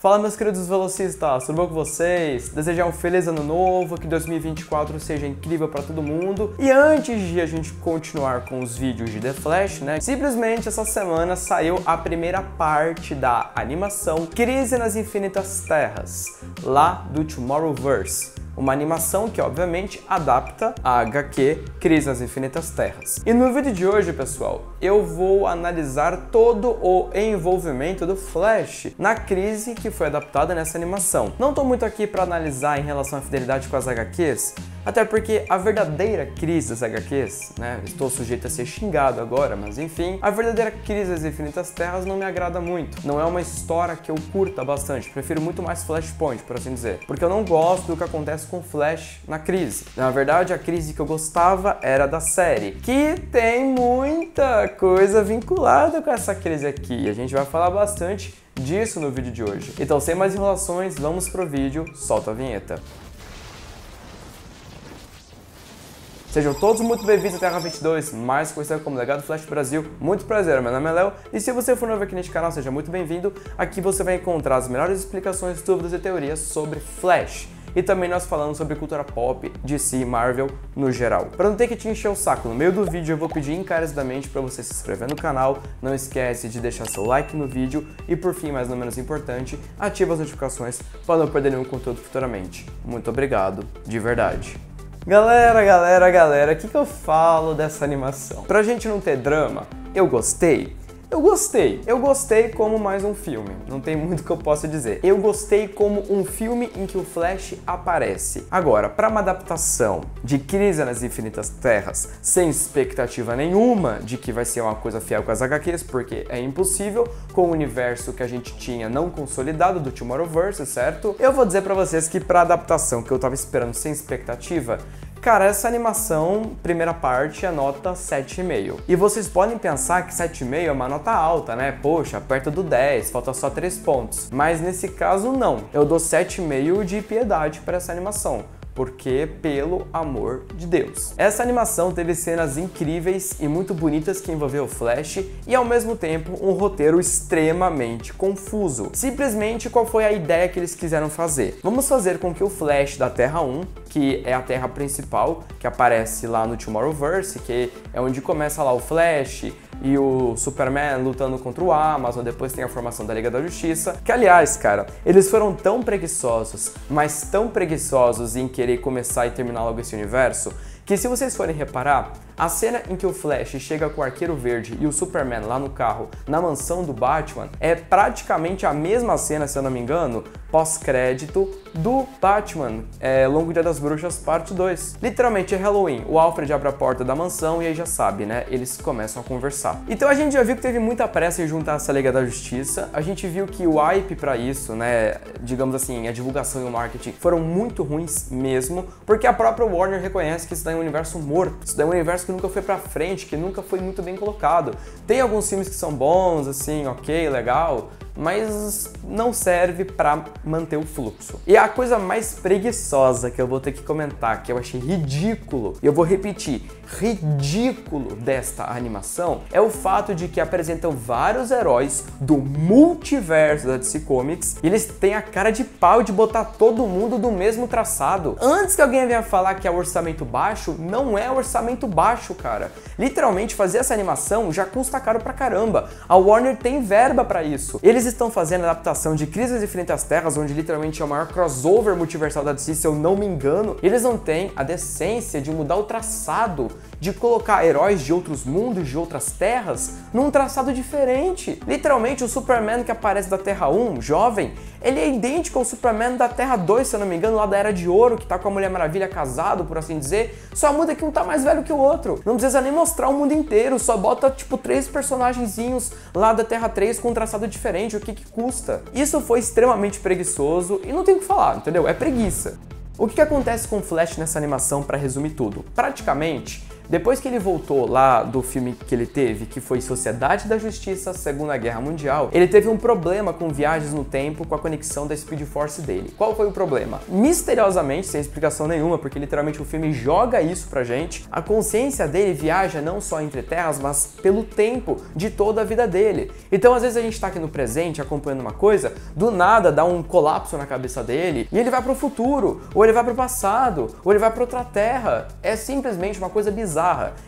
Fala, meus queridos velocistas, tudo bom com vocês? Desejar um feliz ano novo, que 2024 seja incrível para todo mundo. E antes de a gente continuar com os vídeos de The Flash, né? Simplesmente essa semana saiu a primeira parte da animação Crise nas Infinitas Terras, lá do Tomorrowverse. Uma animação que, obviamente, adapta a HQ Crise nas Infinitas Terras. E no vídeo de hoje, pessoal, eu vou analisar todo o envolvimento do Flash na crise que foi adaptada nessa animação. Não tô muito aqui para analisar em relação à fidelidade com as HQs, até porque a verdadeira crise das HQs, né, estou sujeito a ser xingado agora, mas enfim, a verdadeira crise das Infinitas Terras não me agrada muito. Não é uma história que eu curta bastante, prefiro muito mais Flashpoint, por assim dizer, porque eu não gosto do que acontece com o Flash na crise. Na verdade, a crise que eu gostava era da série, que tem muita coisa vinculada com essa crise aqui. A gente vai falar bastante disso no vídeo de hoje. Então, sem mais enrolações, vamos pro vídeo, solta a vinheta. Sejam todos muito bem-vindos à Terra 22, mais conhecida como Legado Flash Brasil. Muito prazer, meu nome é Léo, e se você for novo aqui neste canal, seja muito bem-vindo. Aqui você vai encontrar as melhores explicações, dúvidas e teorias sobre Flash. E também nós falamos sobre cultura pop, DC e Marvel no geral. Para não ter que te encher o saco no meio do vídeo, eu vou pedir encarecidamente para você se inscrever no canal. Não esquece de deixar seu like no vídeo e, por fim, mas não menos importante, ativa as notificações para não perder nenhum conteúdo futuramente. Muito obrigado, de verdade. Galera, o que eu falo dessa animação? Pra gente não ter drama, eu gostei como mais um filme, não tem muito que eu possa dizer. Eu gostei como um filme em que o Flash aparece. Agora, para uma adaptação de Crise nas Infinitas Terras, sem expectativa nenhuma de que vai ser uma coisa fiel com as HQs, porque é impossível com o universo que a gente tinha não consolidado do Tomorrowverse, certo? Eu vou dizer para vocês que para adaptação que eu tava esperando sem expectativa, cara, essa animação, primeira parte, é nota 7,5. E vocês podem pensar que 7,5 é uma nota alta, né? Poxa, perto do 10, falta só 3 pontos. Mas nesse caso, não. Eu dou 7,5 de piedade para essa animação. Porque, pelo amor de Deus. Essa animação teve cenas incríveis e muito bonitas que envolveu o Flash e, ao mesmo tempo, um roteiro extremamente confuso. Simplesmente, qual foi a ideia que eles quiseram fazer? Vamos fazer com que o Flash da Terra 1, que é a Terra principal, que aparece lá no Tomorrowverse, que é onde começa lá o Flash e o Superman lutando contra o Amazon, depois tem a formação da Liga da Justiça, que aliás, cara, eles foram tão preguiçosos, mas tão preguiçosos em querer começar e terminar logo esse universo, que se vocês forem reparar, a cena em que o Flash chega com o Arqueiro Verde e o Superman lá no carro, na mansão do Batman, é praticamente a mesma cena, se eu não me engano, pós-crédito do Batman, Longo Dia das Bruxas, parte 2. Literalmente é Halloween, o Alfred abre a porta da mansão e aí já sabe, né, eles começam a conversar. Então a gente já viu que teve muita pressa em juntar essa Liga da Justiça, a gente viu que o hype pra isso, né, digamos assim, a divulgação e o marketing foram muito ruins mesmo, porque a própria Warner reconhece que isso daí é um universo morto, isso daí é um universo que nunca foi pra frente, que nunca foi muito bem colocado. Tem alguns filmes que são bons, assim, ok, legal, mas não serve pra manter o fluxo. E a coisa mais preguiçosa que eu vou ter que comentar, que eu achei ridículo, e eu vou repetir, ridículo desta animação, é o fato de que apresentam vários heróis do multiverso da DC Comics e eles têm a cara de pau de botar todo mundo do mesmo traçado. Antes que alguém venha falar que é orçamento baixo, não é orçamento baixo, cara. Literalmente, fazer essa animação já custa caro pra caramba. A Warner tem verba pra isso. Eles estão fazendo a adaptação de Crise nas Infinitas Terras, onde literalmente é o maior crossover multiversal da DC, se eu não me engano. Eles não têm a decência de mudar o traçado, de colocar heróis de outros mundos, de outras terras, num traçado diferente. Literalmente, o Superman que aparece da Terra 1, jovem, ele é idêntico ao Superman da Terra 2, se eu não me engano, lá da Era de Ouro, que tá com a Mulher Maravilha casado, por assim dizer. Só muda que um tá mais velho que o outro. Não precisa nem mostrar o mundo inteiro, só bota, tipo, 3 personagenzinhos lá da Terra 3 com um traçado diferente, o que custa? Isso foi extremamente preguiçoso e não tem o que falar, entendeu? É preguiça. O que acontece com o Flash nessa animação, para resumir tudo? Praticamente, Depois que ele voltou lá do filme que ele teve, que foi Sociedade da Justiça, Segunda Guerra Mundial, ele teve um problema com viagens no tempo com a conexão da Speed Force dele. Qual foi o problema? Misteriosamente, sem explicação nenhuma, porque literalmente o filme joga isso pra gente, a consciência dele viaja não só entre terras, mas pelo tempo de toda a vida dele. Então, às vezes a gente tá aqui no presente acompanhando uma coisa, do nada dá um colapso na cabeça dele e ele vai pro futuro, ou ele vai pro passado, ou ele vai pra outra terra. É simplesmente uma coisa bizarra.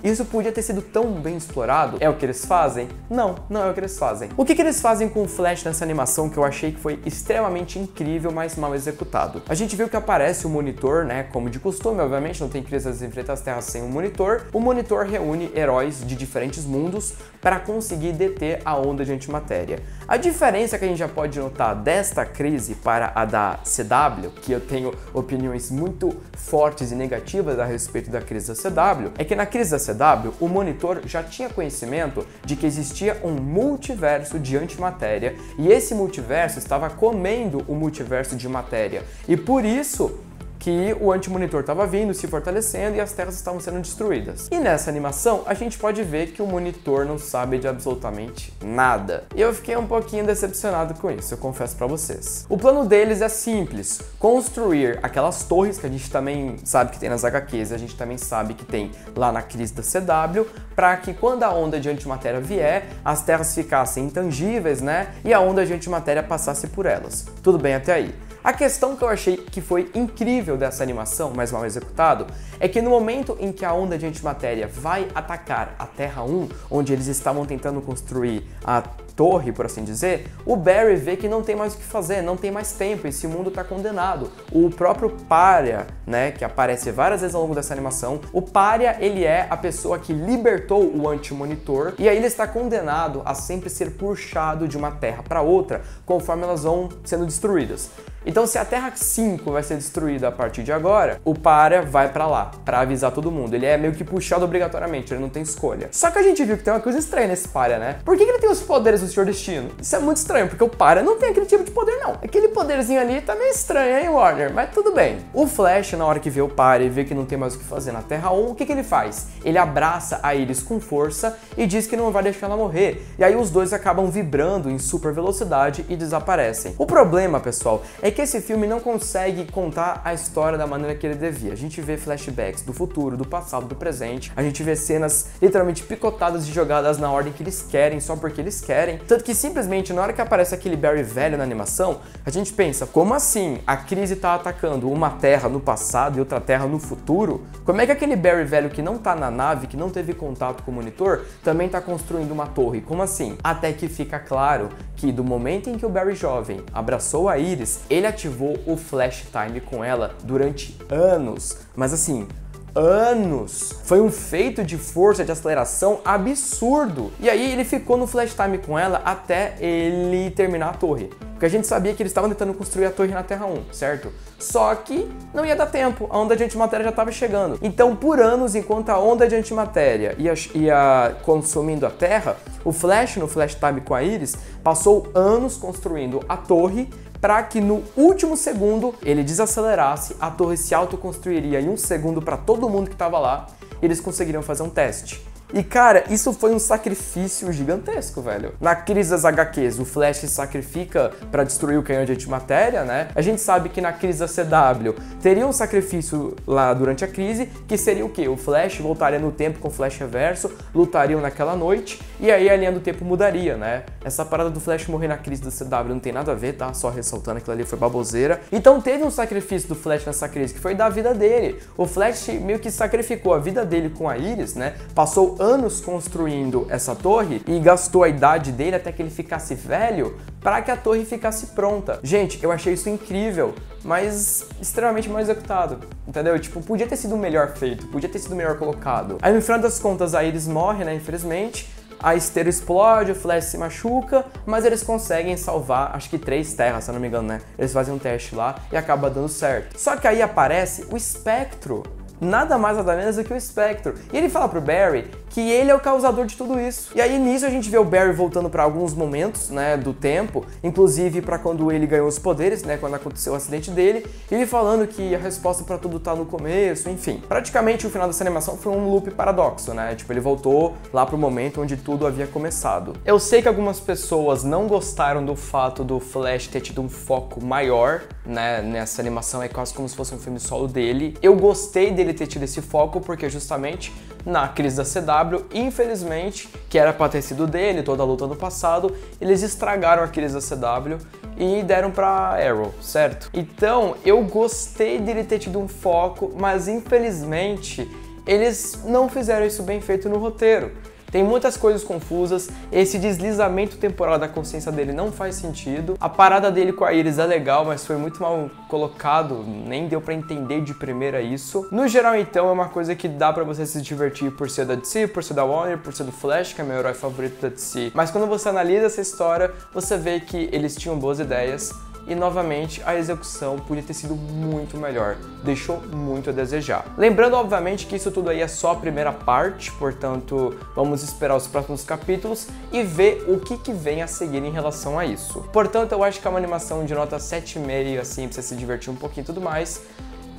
Isso podia ter sido tão bem explorado. É o que eles fazem? Não, não é o que eles fazem. O que eles fazem com o Flash nessa animação que eu achei que foi extremamente incrível, mas mal executado? A gente viu que aparece o monitor, né, como de costume, obviamente, não tem crianças enfrentar as terras sem um monitor. O monitor reúne heróis de diferentes mundos para conseguir deter a onda de antimatéria. A diferença que a gente já pode notar desta crise para a da CW, que eu tenho opiniões muito fortes e negativas a respeito da crise da CW, é que na crise da CW, o monitor já tinha conhecimento de que existia um multiverso de antimatéria e esse multiverso estava comendo o multiverso de matéria. E por isso que o anti-monitor estava vindo, se fortalecendo e as terras estavam sendo destruídas. E nessa animação, a gente pode ver que o monitor não sabe de absolutamente nada. E eu fiquei um pouquinho decepcionado com isso, eu confesso pra vocês. O plano deles é simples, construir aquelas torres que a gente também sabe que tem nas HQs, a gente também sabe que tem lá na crise da CW, para que quando a onda de antimatéria vier, as terras ficassem intangíveis, né? E a onda de antimatéria passasse por elas. Tudo bem até aí. A questão que eu achei que foi incrível dessa animação, mas mal executado, é que no momento em que a onda de antimatéria vai atacar a Terra 1, onde eles estavam tentando construir a torre, por assim dizer, o Barry vê que não tem mais o que fazer, não tem mais tempo, esse mundo tá condenado. O próprio Pária, né, que aparece várias vezes ao longo dessa animação, o Pária, ele é a pessoa que libertou o anti-monitor e aí ele está condenado a sempre ser puxado de uma terra para outra, conforme elas vão sendo destruídas. Então, se a Terra 5 vai ser destruída a partir de agora, o Pária vai pra lá, pra avisar todo mundo. Ele é meio que puxado obrigatoriamente, ele não tem escolha. Só que a gente viu que tem uma coisa estranha nesse Pária, né? Por que ele tem os poderes do Senhor Destino? Isso é muito estranho, porque o Pária não tem aquele tipo de poder, não. Aquele poderzinho ali tá meio estranho, hein, Warner? Mas tudo bem. O Flash, na hora que vê o Pária e vê que não tem mais o que fazer na Terra 1, o que ele faz? Ele abraça a Iris com força e diz que não vai deixar ela morrer. E aí os dois acabam vibrando em super velocidade e desaparecem. O problema, pessoal, é que esse filme não consegue contar a história da maneira que ele devia. A gente vê flashbacks do futuro, do passado, do presente. A gente vê cenas literalmente picotadas e jogadas na ordem que eles querem, só porque eles querem. Tanto que simplesmente na hora que aparece aquele Barry velho na animação, a gente pensa, como assim a crise tá atacando uma terra no passado e outra terra no futuro? Como é que aquele Barry velho que não tá na nave, que não teve contato com o monitor, também tá construindo uma torre? Como assim? Até que fica claro que do momento em que o Barry jovem abraçou a Iris, ele ativou o Flash Time com ela durante anos, mas assim, anos. Foi um feito de força, de aceleração absurdo. E aí ele ficou no Flash Time com ela até ele terminar a torre. Porque a gente sabia que eles estavam tentando construir a torre na Terra 1, certo? Só que não ia dar tempo, a onda de antimatéria já estava chegando. Então, por anos, enquanto a onda de antimatéria ia consumindo a Terra, o Flash, no Flash Time com a Iris, passou anos construindo a torre para que no último segundo ele desacelerasse, a torre se autoconstruiria em um segundo para todo mundo que estava lá e eles conseguiriam fazer um teste. E cara, isso foi um sacrifício gigantesco, velho. Na crise das HQs, o Flash se sacrifica pra destruir o canhão de antimatéria, né? A gente sabe que na crise da CW teria um sacrifício lá durante a crise, que seria o quê? O Flash voltaria no tempo com o Flash Reverso, lutariam naquela noite, e aí a linha do tempo mudaria, né? Essa parada do Flash morrer na crise da CW não tem nada a ver, tá? Só ressaltando, aquilo ali foi baboseira. Então teve um sacrifício do Flash nessa crise, que foi da vida dele. O Flash meio que sacrificou a vida dele com a Iris, né? Passou anos construindo essa torre e gastou a idade dele até que ele ficasse velho para que a torre ficasse pronta. Gente, eu achei isso incrível, mas extremamente mal executado, entendeu? Tipo, podia ter sido melhor feito, podia ter sido melhor colocado. Aí no final das contas a Iris morre, né, infelizmente, a esteira explode, o Flash se machuca, mas eles conseguem salvar, acho que 3 terras, se eu não me engano, né? Eles fazem um teste lá e acaba dando certo. Só que aí aparece o Espectro. Nada mais nada menos do que o Espectro. E ele fala pro Barry que ele é o causador de tudo isso. E aí nisso a gente vê o Barry voltando para alguns momentos, né, do tempo, inclusive para quando ele ganhou os poderes, né, quando aconteceu o acidente dele, ele falando que a resposta para tudo tá no começo, enfim. Praticamente o final dessa animação foi um loop paradoxo, né? Tipo, ele voltou lá pro momento onde tudo havia começado. Eu sei que algumas pessoas não gostaram do fato do Flash ter tido um foco maior, né, nessa animação, é quase como se fosse um filme solo dele. Eu gostei dele ter tido esse foco porque justamente na crise da CW, infelizmente, que era pra ter sido dele, toda a luta no passado, eles estragaram a crise da CW e deram pra Arrow, certo? Então, eu gostei dele ter tido um foco, mas infelizmente, eles não fizeram isso bem feito no roteiro. Tem muitas coisas confusas, esse deslizamento temporal da consciência dele não faz sentido, a parada dele com a Iris é legal, mas foi muito mal colocado, nem deu pra entender de primeira isso. No geral, então, é uma coisa que dá pra você se divertir por ser da DC, por ser da Warner, por ser do Flash, que é meu herói favorito da DC. Mas quando você analisa essa história, você vê que eles tinham boas ideias, e novamente a execução podia ter sido muito melhor, deixou muito a desejar. Lembrando, obviamente, que isso tudo aí é só a primeira parte, portanto, vamos esperar os próximos capítulos e ver o que vem a seguir em relação a isso. Portanto, eu acho que é uma animação de nota 7,5, assim, pra você se divertir um pouquinho e tudo mais,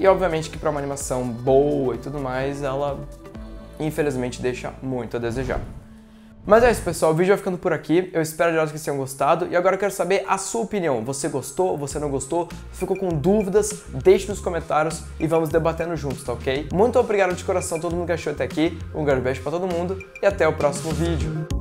e obviamente que pra uma animação boa e tudo mais, ela infelizmente deixa muito a desejar. Mas é isso, pessoal, o vídeo vai ficando por aqui, eu espero de verdade que vocês tenham gostado e agora eu quero saber a sua opinião. Você gostou? Você não gostou? Ficou com dúvidas? Deixe nos comentários e vamos debatendo juntos, tá ok? Muito obrigado de coração a todo mundo que achou até aqui, um grande beijo pra todo mundo e até o próximo vídeo.